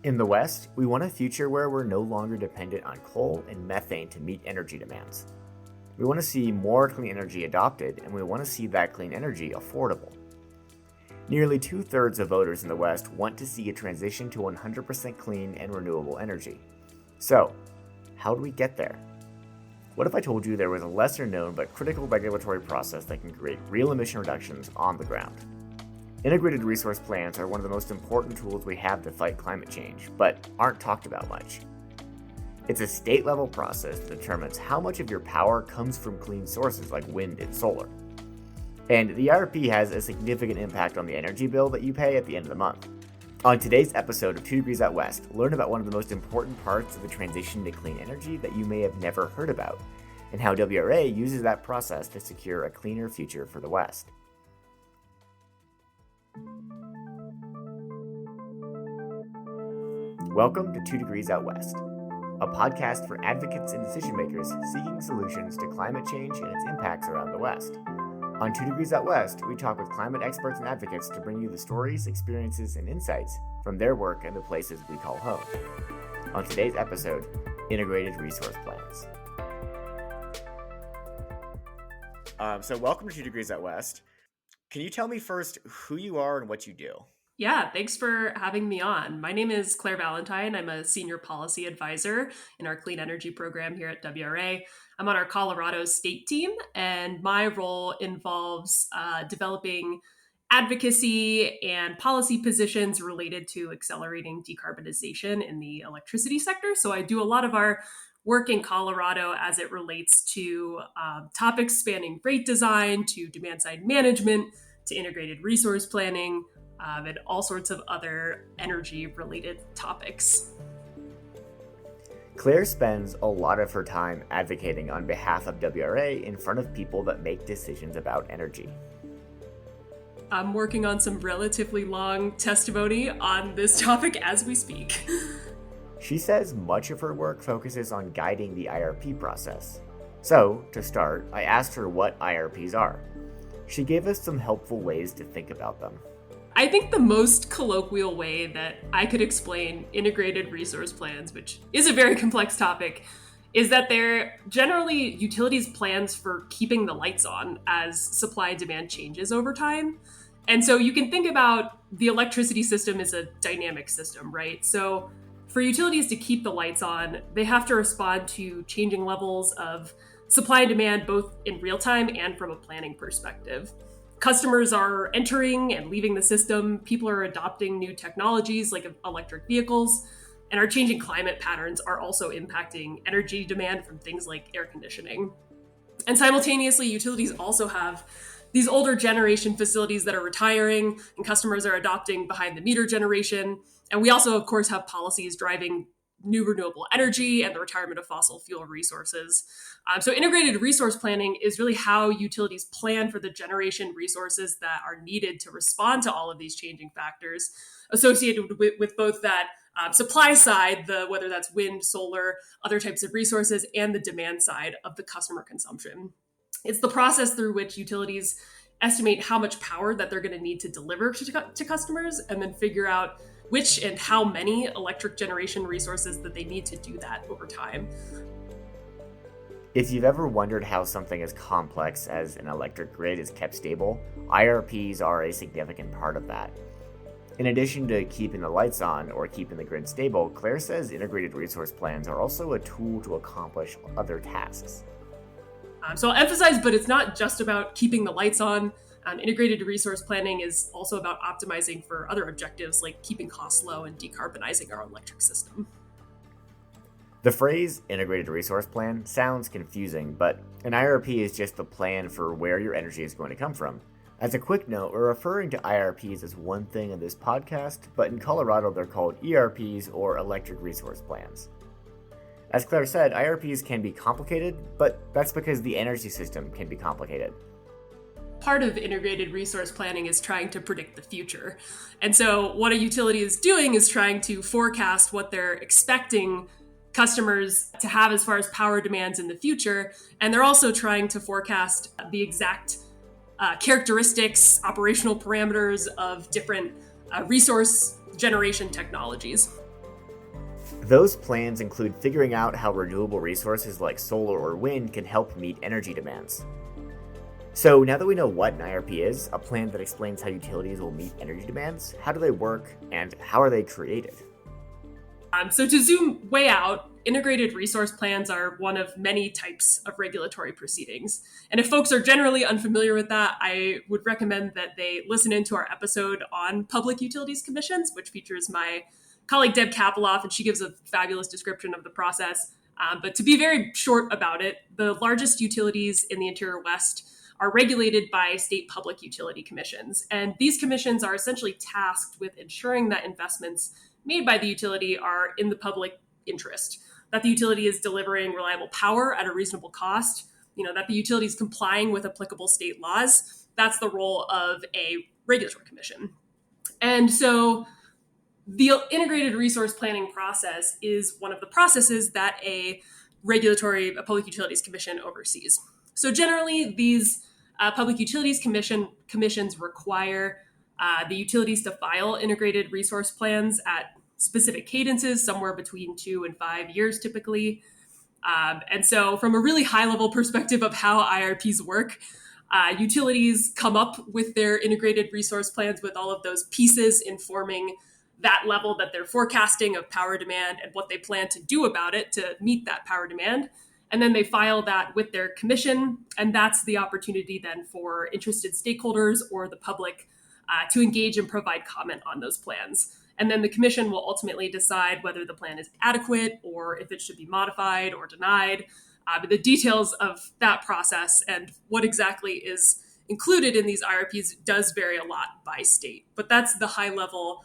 In the West, we want a future where we're no longer dependent on coal and methane to meet energy demands. We want to see more clean energy adopted, and we want to see that clean energy affordable. Nearly 2/3 of voters in the West want to see a transition to 100% clean and renewable energy. So, how do we get there? What if I told you there was a lesser known but critical regulatory process that can create real emission reductions on the ground? Integrated resource plans are one of the most important tools we have to fight climate change, but aren't talked about much. It's a state-level process that determines how much of your power comes from clean sources like wind and solar. And the IRP has a significant impact on the energy bill that you pay at the end of the month. On today's episode of 2 Degrees Out West, learn about one of the most important parts of the transition to clean energy that you may have never heard about, and how WRA uses that process to secure a cleaner future for the West. Welcome to 2 Degrees Out West, a podcast for advocates and decision makers seeking solutions to climate change and its impacts around the West. On 2 Degrees Out West, we talk with climate experts and advocates to bring you the stories, experiences, and insights from their work in the places we call home. On today's episode, Integrated Resource Plans. So welcome to 2 Degrees Out West. Can you tell me first who you are and what you do? Yeah, thanks for having me on. My name is Claire Valentine. I'm a senior policy advisor in our clean energy program here at WRA. I'm on our Colorado state team, and my role involves developing advocacy and policy positions related to accelerating decarbonization in the electricity sector. So I do a lot of our work in Colorado as it relates to topics spanning rate design, to demand-side management, to integrated resource planning, and all sorts of other energy-related topics. Claire spends a lot of her time advocating on behalf of WRA in front of people that make decisions about energy. I'm working on some relatively long testimony on this topic as we speak. She says much of her work focuses on guiding the IRP process. So, to start, I asked her what IRPs are. She gave us some helpful ways to think about them. I think the most colloquial way that I could explain integrated resource plans, which is a very complex topic, is that they're generally utilities' plans for keeping the lights on as supply and demand changes over time. And so you can think about the electricity system as a dynamic system, right? So for utilities to keep the lights on, they have to respond to changing levels of supply and demand, both in real time and from a planning perspective. Customers are entering and leaving the system. People are adopting new technologies like electric vehicles, and our changing climate patterns are also impacting energy demand from things like air conditioning. And simultaneously, utilities also have these older generation facilities that are retiring, and customers are adopting behind the meter generation. And we also, of course, have policies driving new renewable energy and the retirement of fossil fuel resources. So integrated resource planning is really how utilities plan for the generation resources that are needed to respond to all of these changing factors associated with both that supply side, whether that's wind, solar, other types of resources, and the demand side of the customer consumption. It's the process through which utilities estimate how much power that they're going to need to deliver to customers, and then figure out which and how many electric generation resources that they need to do that over time. If you've ever wondered how something as complex as an electric grid is kept stable, IRPs are a significant part of that. In addition to keeping the lights on or keeping the grid stable, Claire says integrated resource plans are also a tool to accomplish other tasks. So I'll emphasize, but it's not just about keeping the lights on. Integrated resource planning is also about optimizing for other objectives like keeping costs low and decarbonizing our electric system. The phrase integrated resource plan sounds confusing, but an IRP is just the plan for where your energy is going to come from. As a quick note, we're referring to IRPs as one thing in this podcast, but in Colorado they're called ERPs or electric resource plans. As Claire said, IRPs can be complicated, but that's because the energy system can be complicated. Part of integrated resource planning is trying to predict the future. And so what a utility is doing is trying to forecast what they're expecting customers to have as far as power demands in the future. And they're also trying to forecast the exact characteristics, operational parameters of different resource generation technologies. Those plans include figuring out how renewable resources like solar or wind can help meet energy demands. So now that we know what an IRP is, a plan that explains how utilities will meet energy demands, how do they work, and how are they created? So to zoom way out, integrated resource plans are one of many types of regulatory proceedings. And if folks are generally unfamiliar with that, I would recommend that they listen into our episode on public utilities commissions, which features my colleague Deb Kapeloff, and she gives a fabulous description of the process. But to be very short about it, the largest utilities in the interior West are regulated by state public utility commissions. And these commissions are essentially tasked with ensuring that investments made by the utility are in the public interest, that the utility is delivering reliable power at a reasonable cost, that the utility is complying with applicable state laws. That's the role of a regulatory commission. And so the integrated resource planning process is one of the processes that a public utilities commission oversees. So generally, these public utilities commissions require the utilities to file integrated resource plans at specific cadences, somewhere between 2 and 5 years typically. And so from a really high level perspective of how IRPs work, utilities come up with their integrated resource plans with all of those pieces informing that level that they're forecasting of power demand and what they plan to do about it to meet that power demand. And then they file that with their commission. And that's the opportunity then for interested stakeholders or the public to engage and provide comment on those plans. And then the commission will ultimately decide whether the plan is adequate or if it should be modified or denied. But the details of that process and what exactly is included in these IRPs does vary a lot by state. But that's the high level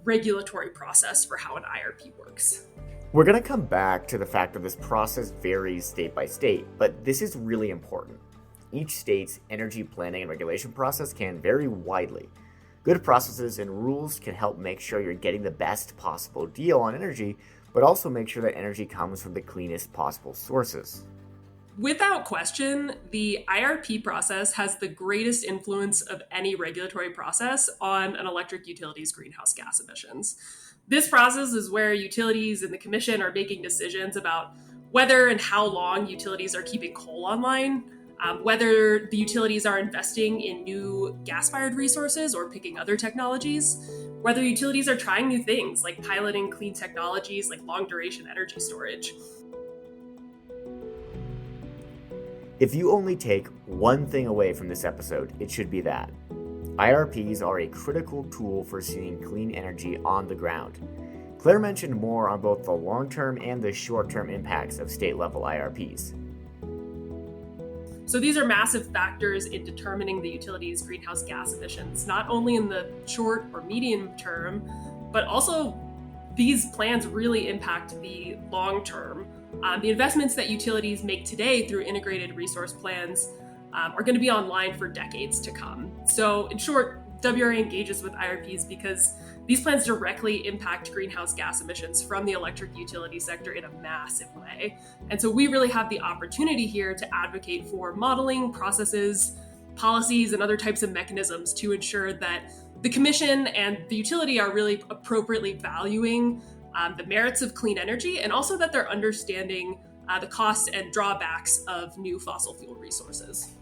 regulatory process for how an IRP works. We're going to come back to the fact that this process varies state by state, but this is really important. Each state's energy planning and regulation process can vary widely. Good processes and rules can help make sure you're getting the best possible deal on energy, but also make sure that energy comes from the cleanest possible sources. Without question, the IRP process has the greatest influence of any regulatory process on an electric utility's greenhouse gas emissions. This process is where utilities and the commission are making decisions about whether and how long utilities are keeping coal online, whether the utilities are investing in new gas-fired resources or picking other technologies, whether utilities are trying new things like piloting clean technologies like long-duration energy storage. If you only take one thing away from this episode, it should be that IRPs are a critical tool for seeing clean energy on the ground. Claire mentioned more on both the long-term and the short-term impacts of state-level IRPs. So these are massive factors in determining the utility's greenhouse gas emissions, not only in the short or medium term, but also these plans really impact the long term. The investments that utilities make today through integrated resource plans are going to be online for decades to come. So in short, WRA engages with IRPs because these plans directly impact greenhouse gas emissions from the electric utility sector in a massive way. And so we really have the opportunity here to advocate for modeling, processes, policies, and other types of mechanisms to ensure that the commission and the utility are really appropriately valuing the merits of clean energy, and also that they're understanding the costs and drawbacks of new fossil fuel resources.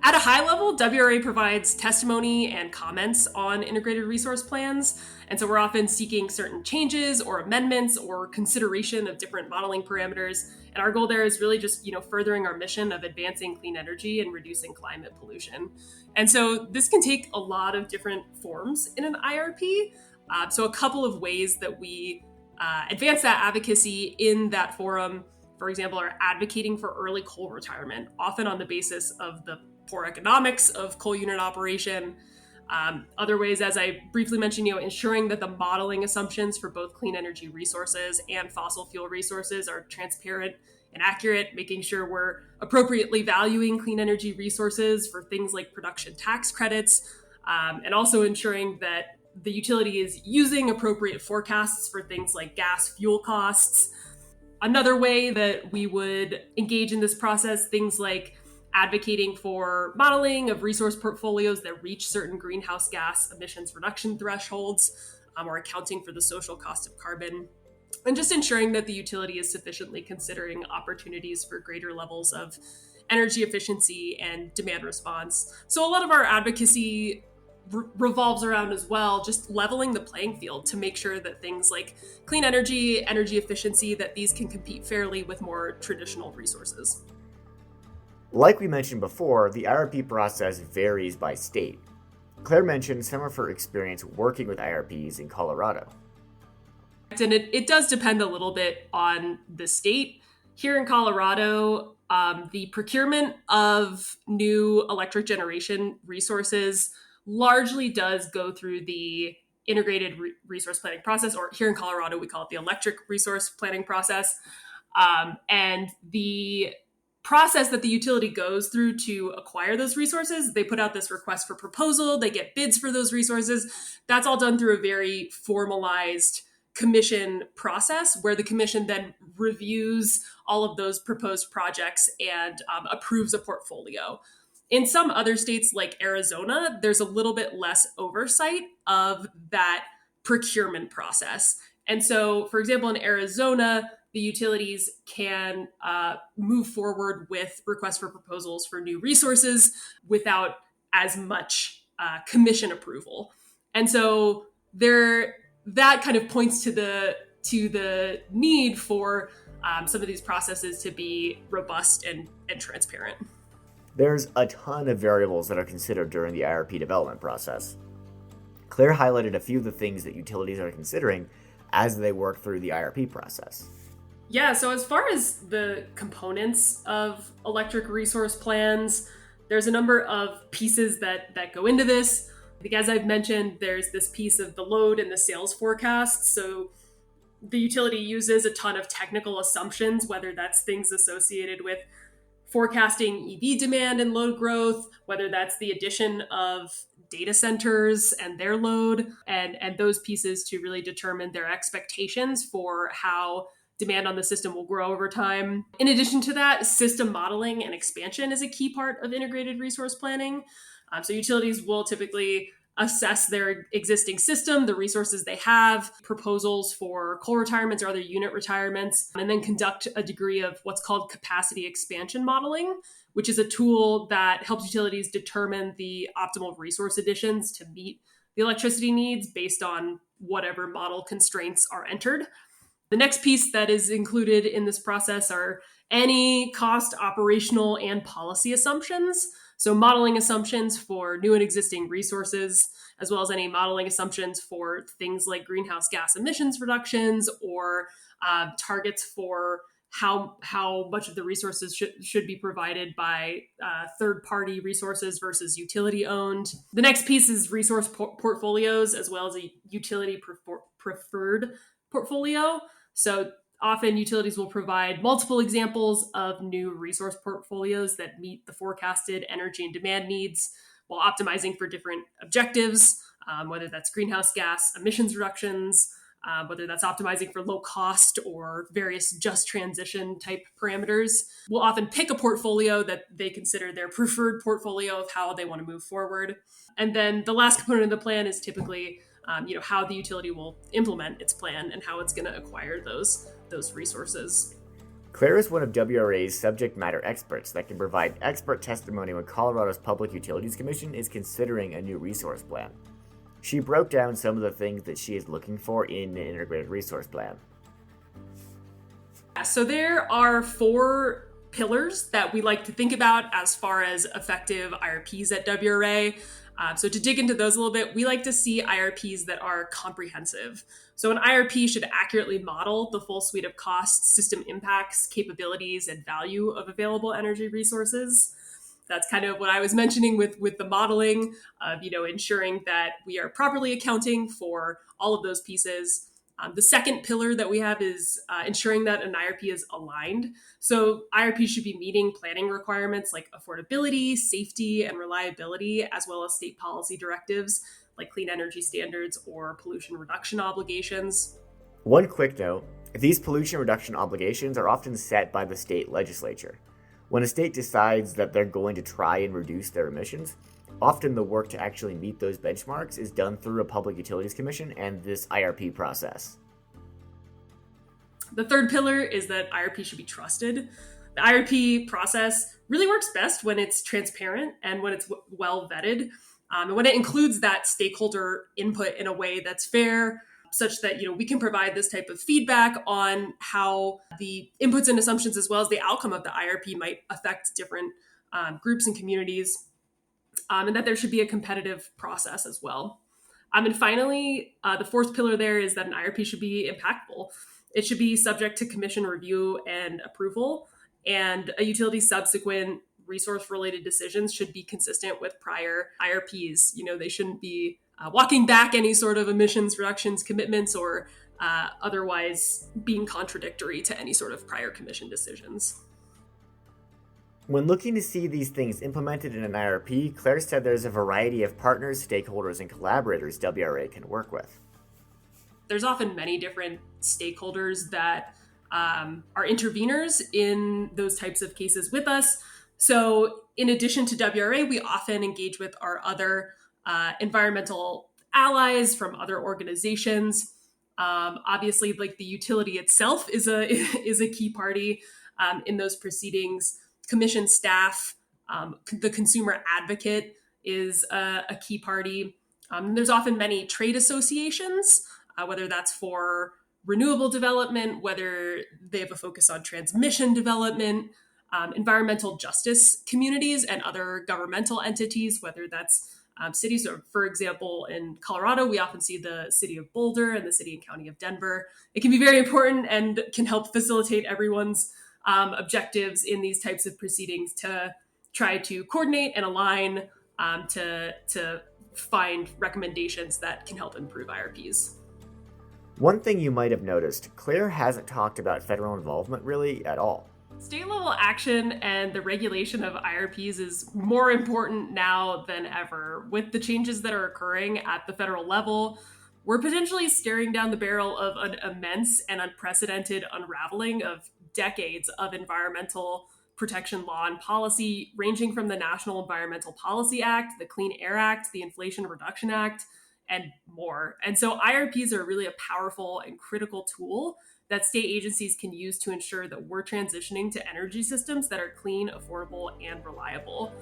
At a high level, WRA provides testimony and comments on integrated resource plans. And so we're often seeking certain changes or amendments or consideration of different modeling parameters. And our goal there is really just, furthering our mission of advancing clean energy and reducing climate pollution. And so this can take a lot of different forms in an IRP. So a couple of ways that we advance that advocacy in that forum, for example, are advocating for early coal retirement, often on the basis of the poor economics of coal unit operation. Other ways, as I briefly mentioned, ensuring that the modeling assumptions for both clean energy resources and fossil fuel resources are transparent and accurate, making sure we're appropriately valuing clean energy resources for things like production tax credits, and also ensuring that the utility is using appropriate forecasts for things like gas fuel costs. Another way that we would engage in this process, things like advocating for modeling of resource portfolios that reach certain greenhouse gas emissions reduction thresholds, or accounting for the social cost of carbon, and just ensuring that the utility is sufficiently considering opportunities for greater levels of energy efficiency and demand response. So a lot of our advocacy revolves around as well just leveling the playing field to make sure that things like clean energy, energy efficiency, that these can compete fairly with more traditional resources. Like we mentioned before, the IRP process varies by state. Claire mentioned some of her experience working with IRPs in Colorado. And it does depend a little bit on the state. Here in Colorado, the procurement of new electric generation resources largely does go through the integrated resource planning process, or here in Colorado, we call it the electric resource planning process. And the process that the utility goes through to acquire those resources, they put out this request for proposal, they get bids for those resources. That's all done through a very formalized commission process where the commission then reviews all of those proposed projects and approves a portfolio. In some other states like Arizona, there's a little bit less oversight of that procurement process. And so, for example, in Arizona, the utilities can move forward with requests for proposals for new resources without as much commission approval. And so that kind of points to the need for some of these processes to be robust and transparent. There's a ton of variables that are considered during the IRP development process. Claire highlighted a few of the things that utilities are considering as they work through the IRP process. Yeah, so as far as the components of electric resource plans, there's a number of pieces that go into this. I think, as I've mentioned, there's this piece of the load and the sales forecast. So the utility uses a ton of technical assumptions, whether that's things associated with forecasting EV demand and load growth, whether that's the addition of data centers and their load, and those pieces to really determine their expectations for how demand on the system will grow over time. In addition to that, system modeling and expansion is a key part of integrated resource planning. So utilities will typically assess their existing system, the resources they have, proposals for coal retirements or other unit retirements, and then conduct a degree of what's called capacity expansion modeling, which is a tool that helps utilities determine the optimal resource additions to meet the electricity needs based on whatever model constraints are entered. The next piece that is included in this process are any cost, operational, and policy assumptions. So modeling assumptions for new and existing resources, as well as any modeling assumptions for things like greenhouse gas emissions reductions or targets for how much of the resources should be provided by third-party resources versus utility-owned. The next piece is resource portfolios, as well as a utility-preferred portfolio. So often utilities will provide multiple examples of new resource portfolios that meet the forecasted energy and demand needs while optimizing for different objectives, whether that's greenhouse gas emissions reductions, whether that's optimizing for low cost or various just transition type parameters. We'll often pick a portfolio that they consider their preferred portfolio of how they want to move forward. And then the last component of the plan is typically how the utility will implement its plan and how it's going to acquire those resources. Claire is one of WRA's subject matter experts that can provide expert testimony when Colorado's Public Utilities Commission is considering a new resource plan. She broke down some of the things that she is looking for in an integrated resource plan. So there are 4 pillars that we like to think about as far as effective IRPs at WRA. So to dig into those a little bit, we like to see IRPs that are comprehensive. So an IRP should accurately model the full suite of costs, system impacts, capabilities, and value of available energy resources. That's kind of what I was mentioning with the modeling of, ensuring that we are properly accounting for all of those pieces. The second pillar that we have is ensuring that an IRP is aligned. So IRP should be meeting planning requirements like affordability, safety, and reliability, as well as state policy directives like clean energy standards or pollution reduction obligations. One quick note, these pollution reduction obligations are often set by the state legislature. When a state decides that they're going to try and reduce their emissions, often the work to actually meet those benchmarks is done through a Public Utilities Commission and this IRP process. The third pillar is that IRP should be trusted. The IRP process really works best when it's transparent and when it's well vetted, and when it includes that stakeholder input in a way that's fair, such that we can provide this type of feedback on how the inputs and assumptions as well as the outcome of the IRP might affect different groups and communities, and that there should be a competitive process as well. And finally, the fourth pillar there is that an IRP should be impactful. It should be subject to commission review and approval, and a utility's subsequent resource-related decisions should be consistent with prior IRPs. They shouldn't be walking back any sort of emissions reductions commitments or otherwise being contradictory to any sort of prior commission decisions. When looking to see these things implemented in an IRP, Claire said there's a variety of partners, stakeholders, and collaborators WRA can work with. There's often many different stakeholders that are interveners in those types of cases with us. So in addition to WRA, we often engage with our other environmental allies from other organizations. Obviously, like the utility itself is a key party in those proceedings. Commission staff, the consumer advocate is a key party. There's often many trade associations, whether that's for renewable development, whether they have a focus on transmission development, environmental justice communities and other governmental entities, whether that's cities. Or, for example, in Colorado, we often see the city of Boulder and the city and county of Denver. It can be very important and can help facilitate everyone's objectives in these types of proceedings to try to coordinate and align to find recommendations that can help improve IRPs. One thing you might have noticed, Claire hasn't talked about federal involvement really at all. State level action and the regulation of IRPs is more important now than ever. With the changes that are occurring at the federal level, we're potentially staring down the barrel of an immense and unprecedented unraveling of decades of environmental protection law and policy, ranging from the National Environmental Policy Act, the Clean Air Act, the Inflation Reduction Act, and more. And so IRPs are really a powerful and critical tool that state agencies can use to ensure that we're transitioning to energy systems that are clean, affordable, and reliable.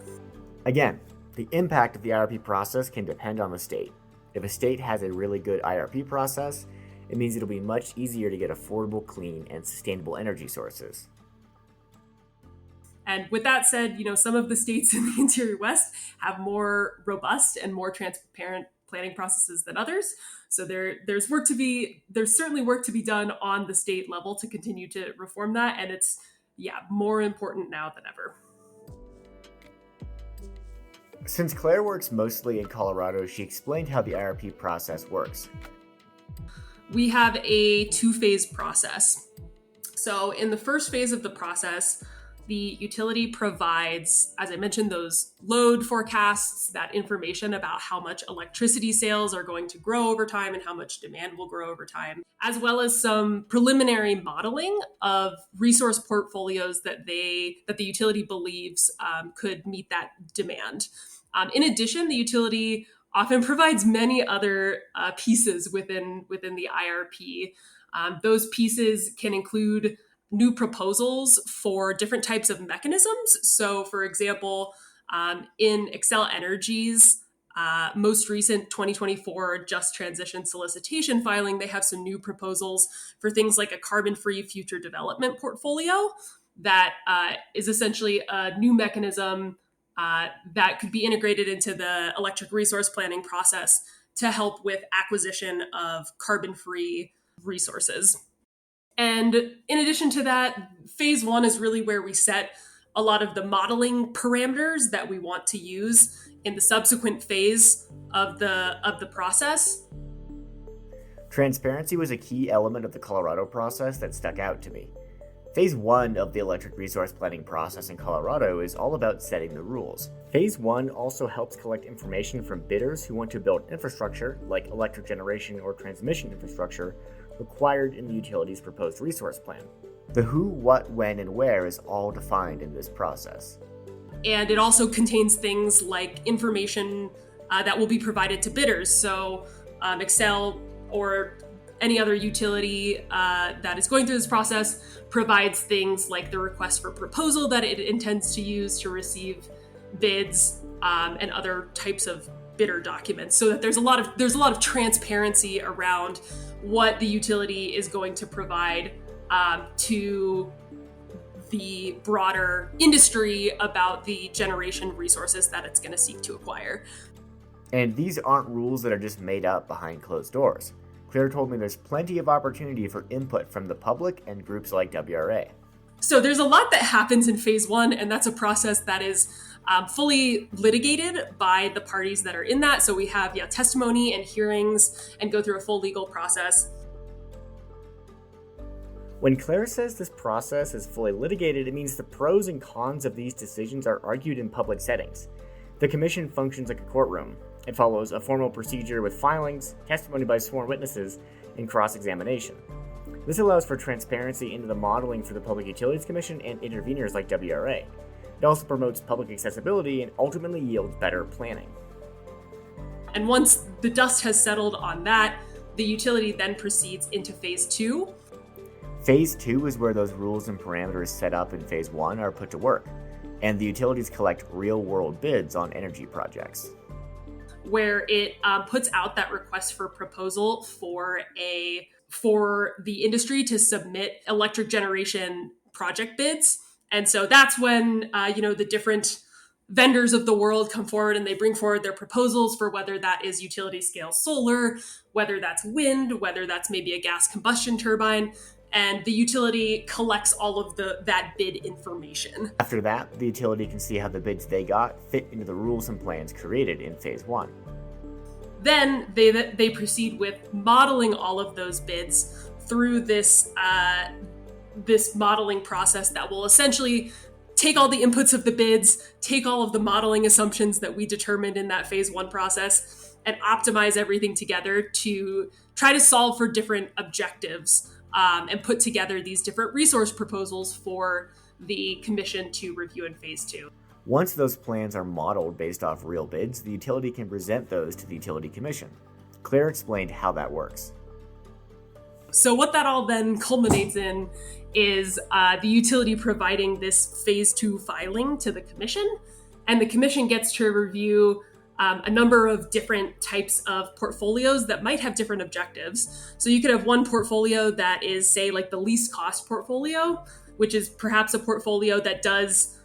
Again, the impact of the IRP process can depend on the state. If a state has a really good IRP process, it means it'll be much easier to get affordable, clean, and sustainable energy sources. And with that said, some of the states in the interior West have more robust and more transparent planning processes than others. So there's certainly work to be done on the state level to continue to reform that. And it's, more important now than ever. Since Claire works mostly in Colorado, she explained how the IRP process works. We have a two-phase process. So in the first phase of the process, the utility provides, as I mentioned, those load forecasts, that information about how much electricity sales are going to grow over time and how much demand will grow over time, as well as some preliminary modeling of resource portfolios that the utility believes could meet that demand. In addition, the utility often provides many other pieces within the IRP. Those pieces can include new proposals for different types of mechanisms. So, for example, in Xcel Energy's most recent 2024 Just Transition solicitation filing, they have some new proposals for things like a carbon-free future development portfolio that is essentially a new mechanism that could be integrated into the electric resource planning process to help with acquisition of carbon-free resources. And in addition to that, phase one is really where we set a lot of the modeling parameters that we want to use in the subsequent phase of the process. Transparency was a key element of the Colorado process that stuck out to me. Phase 1 of the electric resource planning process in Colorado is all about setting the rules. Phase 1 also helps collect information from bidders who want to build infrastructure, like electric generation or transmission infrastructure, required in the utility's proposed resource plan. The who, what, when, and where is all defined in this process. And it also contains things like information that will be provided to bidders. So Excel or any other utility that is going through this process provides things like the request for proposal that it intends to use to receive bids and other types of bidder documents, so that there's a lot of transparency around what the utility is going to provide to the broader industry about the generation resources that it's going to seek to acquire. And these aren't rules that are just made up behind closed doors. Claire told me there's plenty of opportunity for input from the public and groups like WRA. So there's a lot that happens in phase one, and that's a process that is fully litigated by the parties that are in that. So we have testimony and hearings and go through a full legal process. When Claire says this process is fully litigated, it means the pros and cons of these decisions are argued in public settings. The commission functions like a courtroom. It follows a formal procedure with filings, testimony by sworn witnesses, and cross-examination. This allows for transparency into the modeling for the Public Utilities Commission and interveners like WRA. It also promotes public accessibility and ultimately yields better planning. And once the dust has settled on that, the utility then proceeds into phase two. Phase 2 is where those rules and parameters set up in Phase 1 are put to work, and the utilities collect real-world bids on energy projects. Where it puts out that request for proposal for the industry to submit electric generation project bids. And so that's when the different vendors of the world come forward and they bring forward their proposals for whether that is utility scale solar, whether that's wind, whether that's maybe a gas combustion turbine. And the utility collects all of that bid information. After that, the utility can see how the bids they got fit into the rules and plans created in Phase 1. Then they proceed with modeling all of those bids through this modeling process that will essentially take all the inputs of the bids, take all of the modeling assumptions that we determined in that Phase 1 process, and optimize everything together to try to solve for different objectives. And put together these different resource proposals for the commission to review in phase 2. Once those plans are modeled based off real bids, the utility can present those to the Utility Commission. Claire explained how that works. So what that all then culminates in is the utility providing this phase 2 filing to the commission, and the commission gets to review a number of different types of portfolios that might have different objectives. So you could have one portfolio that is, say, like the least cost portfolio, which is perhaps a portfolio that does,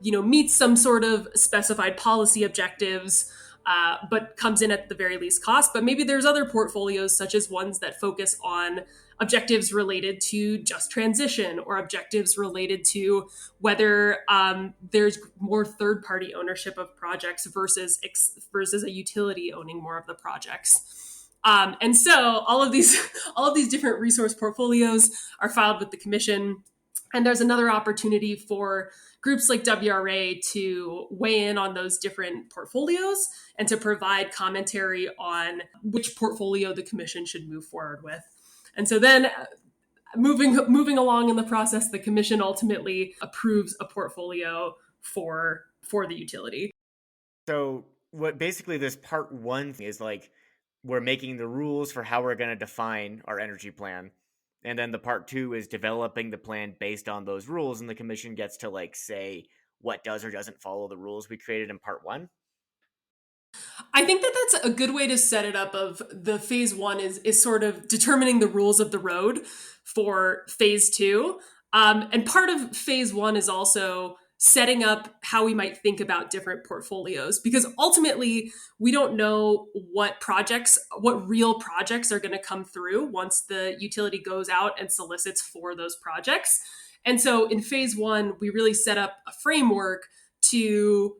meet some sort of specified policy objectives, but comes in at the very least cost. But maybe there's other portfolios, such as ones that focus on objectives related to just transition or objectives related to whether there's more third-party ownership of projects versus a utility owning more of the projects. And so all of these different resource portfolios are filed with the commission. And there's another opportunity for groups like WRA to weigh in on those different portfolios and to provide commentary on which portfolio the commission should move forward with. And so then moving along in the process, the commission ultimately approves a portfolio for the utility. So what basically this part 1 is like, we're making the rules for how we're going to define our energy plan. And then the part 2 is developing the plan based on those rules, and the commission gets to say what does or doesn't follow the rules we created in part 1. I think that's a good way to set it up. Of the phase 1 is sort of determining the rules of the road for phase 2. And part of phase 1 is also setting up how we might think about different portfolios, because ultimately we don't know what real projects are going to come through once the utility goes out and solicits for those projects. And so in phase 1, we really set up a framework to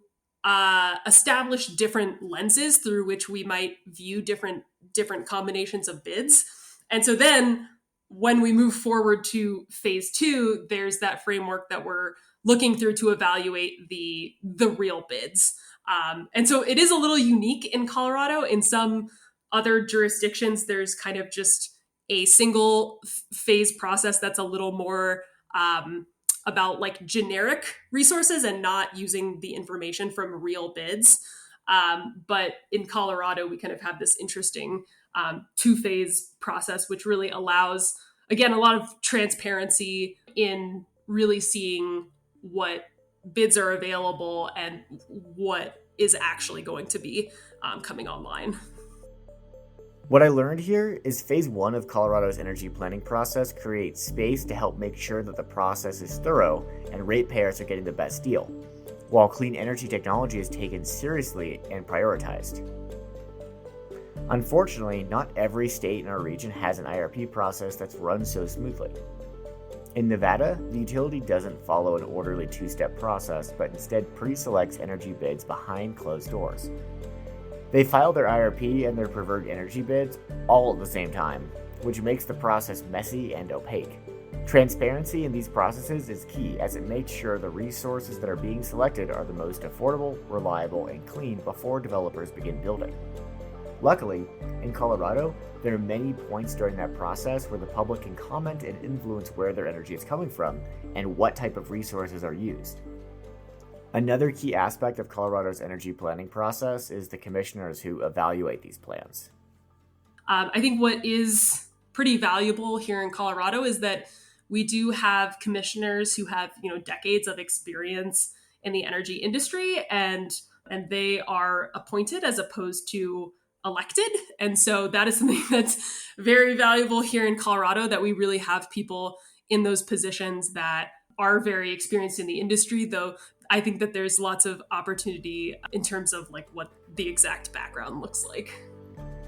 establish different lenses through which we might view different combinations of bids. And so then when we move forward to phase 2, there's that framework that we're looking through to evaluate the real bids. And so it is a little unique in Colorado. In some other jurisdictions, there's kind of just a single phase process that's a little more about like generic resources and not using the information from real bids. But in Colorado, we kind of have this interesting two-phase process, which really allows, again, a lot of transparency in really seeing what bids are available and what is actually going to be coming online. What I learned here is phase one of Colorado's energy planning process creates space to help make sure that the process is thorough and ratepayers are getting the best deal, while clean energy technology is taken seriously and prioritized. Unfortunately, not every state in our region has an IRP process that's run so smoothly. In Nevada, the utility doesn't follow an orderly two-step process, but instead pre-selects energy bids behind closed doors. They file their IRP and their preferred energy bids all at the same time, which makes the process messy and opaque. Transparency in these processes is key, as it makes sure the resources that are being selected are the most affordable, reliable, and clean before developers begin building. Luckily, in Colorado, there are many points during that process where the public can comment and influence where their energy is coming from and what type of resources are used. Another key aspect of Colorado's energy planning process is the commissioners who evaluate these plans. I think what is pretty valuable here in Colorado is that we do have commissioners who have, decades of experience in the energy industry, and they are appointed as opposed to elected. And so that is something that's very valuable here in Colorado, that we really have people in those positions that are very experienced in the industry, though I think that there's lots of opportunity in terms of like what the exact background looks like.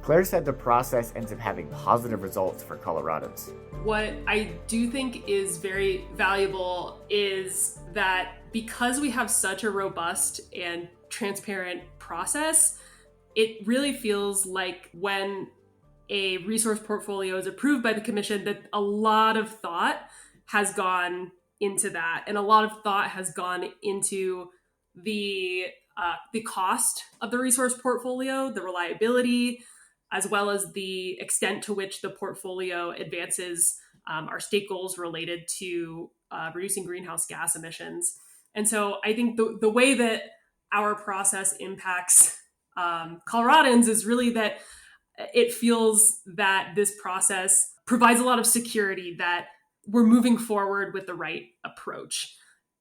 Claire said the process ends up having positive results for Coloradans. What I do think is very valuable is that because we have such a robust and transparent process, it really feels like when a resource portfolio is approved by the commission that a lot of thought has gone into that, and a lot of thought has gone into the cost of the resource portfolio, the reliability, as well as the extent to which the portfolio advances our state goals related to reducing greenhouse gas emissions. And so I think the way that our process impacts Coloradans is really that it feels that this process provides a lot of security that we're moving forward with the right approach.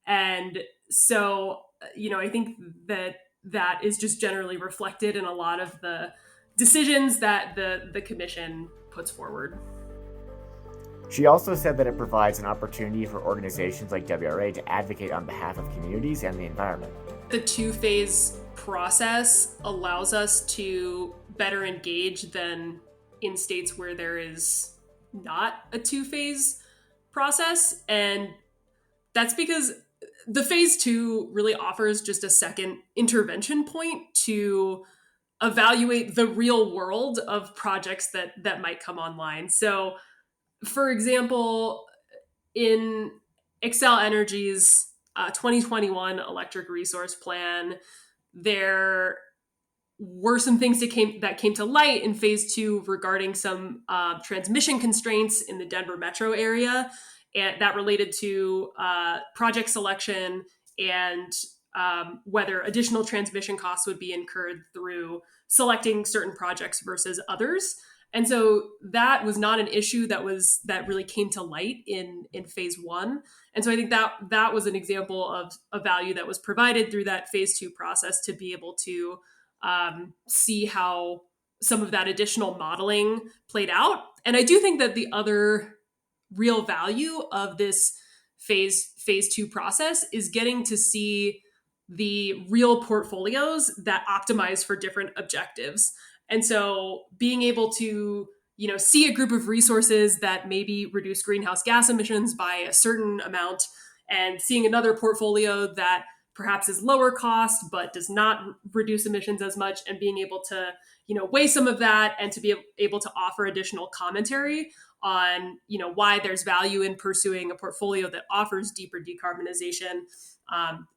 And so, I think that is just generally reflected in a lot of the decisions that the commission puts forward. She also said that it provides an opportunity for organizations like WRA to advocate on behalf of communities and the environment. The two-phase process allows us to better engage than in states where there is not a two-phase process. And that's because the phase two really offers just a second intervention point to evaluate the real world of projects that might come online. So, for example, in Xcel Energy's 2021 electric resource plan, there were some things that came to light in phase two regarding some transmission constraints in the Denver metro area, and that related to project selection and whether additional transmission costs would be incurred through selecting certain projects versus others. And so that was not an issue that really came to light in phase one. And so I think that was an example of a value that was provided through that phase two process to be able to see how some of that additional modeling played out. And I do think that the other real value of this phase two process is getting to see the real portfolios that optimize for different objectives. And so being able to, see a group of resources that maybe reduce greenhouse gas emissions by a certain amount, and seeing another portfolio that perhaps is lower cost but does not reduce emissions as much, and being able to, weigh some of that and to be able to offer additional commentary on, why there's value in pursuing a portfolio that offers deeper decarbonization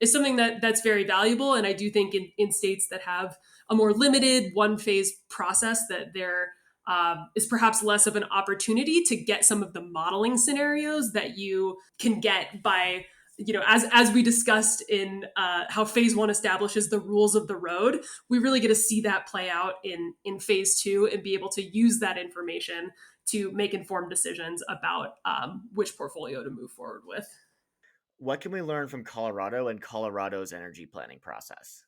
is something that's very valuable. And I do think in states that have a more limited one-phase process, that there is perhaps less of an opportunity to get some of the modeling scenarios that you can get by, as we discussed in how phase 1 establishes the rules of the road. We really get to see that play out in phase 2 and be able to use that information to make informed decisions about which portfolio to move forward with. What can we learn from Colorado and Colorado's energy planning process?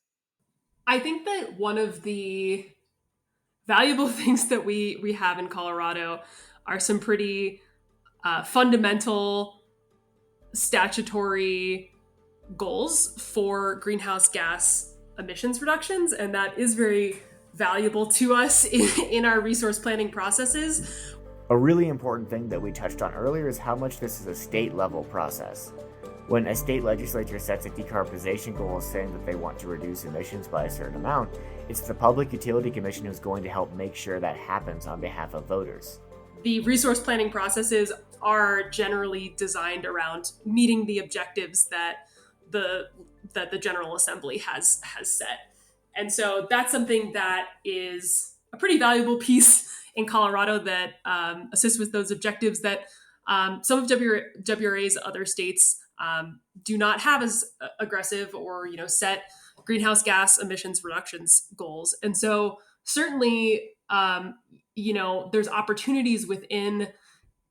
I think that one of the valuable things that we have in Colorado are some pretty fundamental statutory goals for greenhouse gas emissions reductions, and that is very valuable to us in our resource planning processes. A really important thing that we touched on earlier is how much this is a state-level process. When a state legislature sets a decarbonization goal saying that they want to reduce emissions by a certain amount, it's the Public Utility Commission who's going to help make sure that happens on behalf of voters. The resource planning processes are generally designed around meeting the objectives that the General Assembly has set. And so that's something that is a pretty valuable piece in Colorado that assists with those objectives that some of WRA's other states do not have as aggressive or set greenhouse gas emissions reductions goals. And so certainly there's opportunities within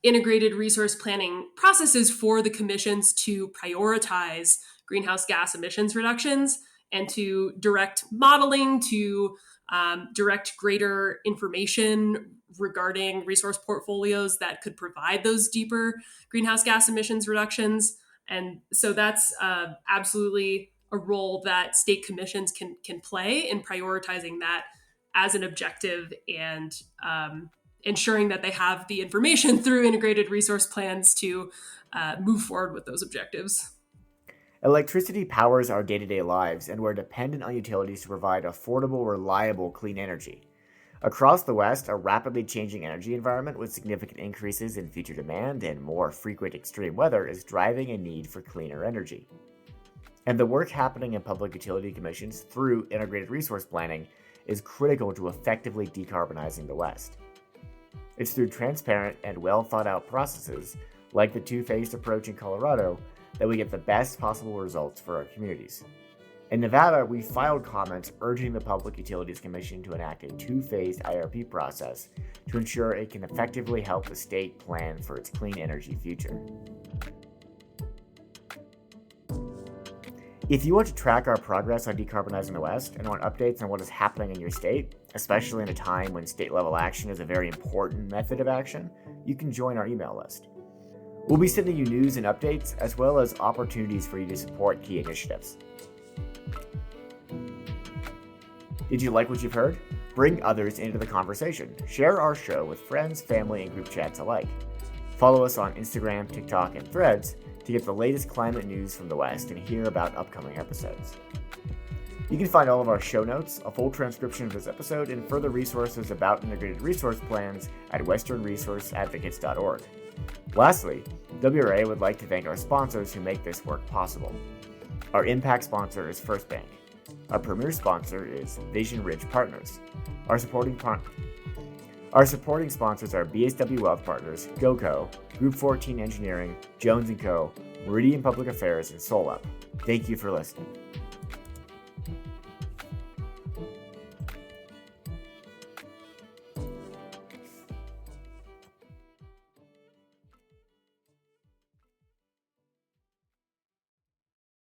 integrated resource planning processes for the commissions to prioritize greenhouse gas emissions reductions and to direct modeling, to direct greater information regarding resource portfolios that could provide those deeper greenhouse gas emissions reductions. And so that's absolutely a role that state commissions can play in prioritizing that as an objective and ensuring that they have the information through integrated resource plans to move forward with those objectives. Electricity powers our day-to-day lives, and we're dependent on utilities to provide affordable, reliable, clean energy. Across the West, a rapidly changing energy environment with significant increases in future demand and more frequent extreme weather is driving a need for cleaner energy. And the work happening in public utility commissions through integrated resource planning is critical to effectively decarbonizing the West. It's through transparent and well-thought-out processes, like the two-phased approach in Colorado, that we get the best possible results for our communities. In Nevada, we filed comments urging the Public Utilities Commission to enact a two-phased IRP process to ensure it can effectively help the state plan for its clean energy future. If you want to track our progress on decarbonizing the West and want updates on what is happening in your state, especially in a time when state-level action is a very important method of action, you can join our email list. We'll be sending you news and updates, as well as opportunities for you to support key initiatives. Did you like what you've heard? Bring others into the conversation. Share our show with friends, family, and group chats alike. Follow us on Instagram, TikTok, and Threads to get the latest climate news from the West and hear about upcoming episodes. You can find all of our show notes, a full transcription of this episode, and further resources about integrated resource plans at westernresourceadvocates.org. Lastly, WRA would like to thank our sponsors who make this work possible. Our impact sponsor is First Bank. Our premier sponsor is Vision Ridge Partners. Our supporting sponsors are BSW Wealth Partners, GoCo, Group 14 Engineering, Jones & Co., Meridian Public Affairs, and SolUp. Thank you for listening.